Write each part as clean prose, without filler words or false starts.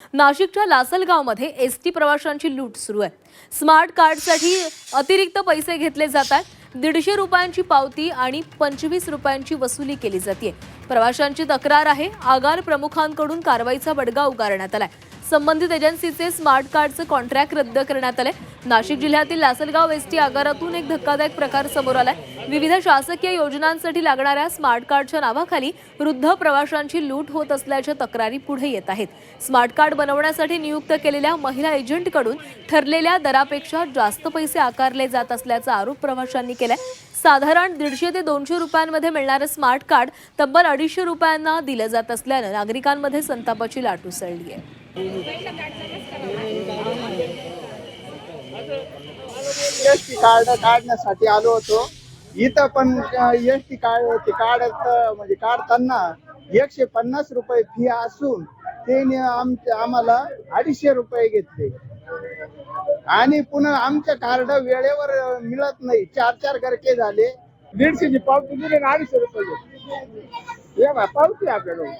नाशिकच्या लासलगावमध्ये एसटी प्रवाशांची लूट सुरू आहे। स्मार्ट कार्डसाठी अतिरिक्त पैसे घेतले जातात। 150 रुपयांची पावती आणि 25 रुपयांची वसुली केली जाते। प्रवाशांची तक्रार आहे। आगार प्रमुखांकडून कारवाईचा बडगा उगारण्यात आलाय। संबंधित एजन्सीचे स्मार्ट कार्डचे कॉन्ट्रॅक्ट रद्द करण्यात आले। नाशिक जिल्ह्यातील लासलगाव एसटी आगारातून एक धक्कादायक प्रकार समोर आलाय। विविध शासकीय योजनांसाठी लागणाऱ्या स्मार्ट कार्डच्या नावाखाली वृद्ध प्रवाशांची लूट होत असल्याच्या तक्रारी पुढे येत आहेत। स्मार्ट कार्ड बनवण्यासाठी नियुक्त केलेल्या महिला एजंटकडून ठरलेल्या दरापेक्षा जास्त पैसे आकारले जात असल्याचा आरोप प्रवाशांनी केलाय। साधारण 150 ते 200 रुपयांमध्ये मिळणारे स्मार्ट कार्ड तब्बल 250 रुपयांना दिलं जात असल्याने नागरिकांमध्ये संतापाची लाट उसळली आहे। एसटी कार्ड काढण्यासाठी आलो होतो। इथं पण एसटी कार्ड म्हणजे काढताना 150 रुपये फी असून त्यांनी आम्हाला 250 रुपये घेतले आणि पुन्हा आमचं कार्ड वेळेवर मिळत नाही। 4 गरके झाले। 150 ची पावती दिली आणि 250 रुपये घेतले। हे पावती आपल्याला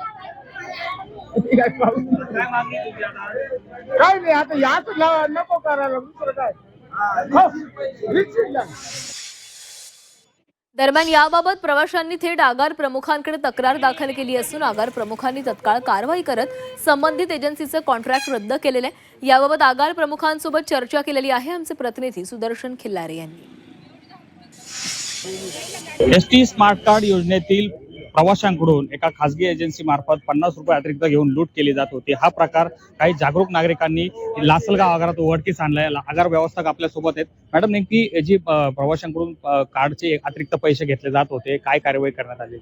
काय नाही, आता याच नको करायला, दुसरं काय। दरम्यान याबाबत प्रवाशांनी थेट आगार प्रमुखांकडे तक्रार दाखल केली असून आगार प्रमुखांनी तत्काळ कारवाई करत संबंधित एजन्सीचं कॉन्ट्रॅक्ट रद्द केलेलं आहे। याबाबत आगार प्रमुखांसोबत चर्चा केलेली आहे। आमचे प्रतिनिधी सुदर्शन खिल्लारे यांनी। एसटी स्मार्ट कार्ड योजनेतील प्रवाशांकडून एका खासगी एजन्सी मार्फत 50 रुपये अतिरिक्त घेऊन लूट केली जात होती। हा प्रकार काही जागरूक नागरिकांनी लासलगाव आगारात उघडकीस आणलाय। आगार व्यवस्थापक आपल्या सोबत आहेत। मॅडम, नेमकी जी प्रवाशांकडून कार्डचे अतिरिक्त पैसे घेतले जात होते, काय कारवाई करण्यात आली?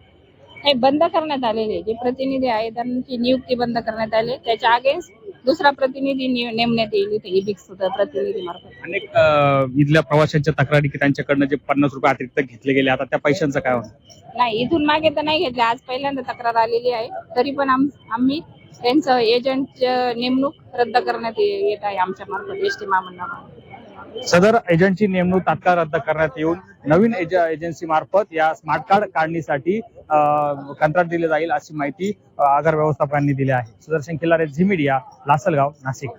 हे बंद करण्यात आलेले जे प्रतिनिधी आहेत त्यांची नियुक्ती बंद करण्यात आली। त्याच्या अगेन्स्ट दुसरा प्रतिनिधी नेमण्यात येईल इथे ईबिक्स प्रतिनिधी मार्फत। अनेक इथल्या प्रवाशांच्या तक्रारी की त्यांच्याकडनं जे 50 रुपये अतिरिक्त घेतले गेले, आता त्या पैशांचं काय होणार? नाही, इथून मागे तर नाही घेतले। आज पहिल्यांदा तक्रार आलेली आहे। तरी पण आम्ही त्यांचं एजंट नेमणूक रद्द करण्यात येत आहे आमच्या मार्फत एसटी महामंडळामार्फत। सदर एजंटची नेमणूक तात्काळ रद्द करण्यात येऊन नवीन एजन्सी मार्फत या स्मार्ट कार्ड काढणीसाठी कंत्राट दिले जाईल, अशी माहिती आगार व्यवस्थापकांनी दिली आहे। Sudarshan Khillare, Zee Media, Lasalgaon, Nashik.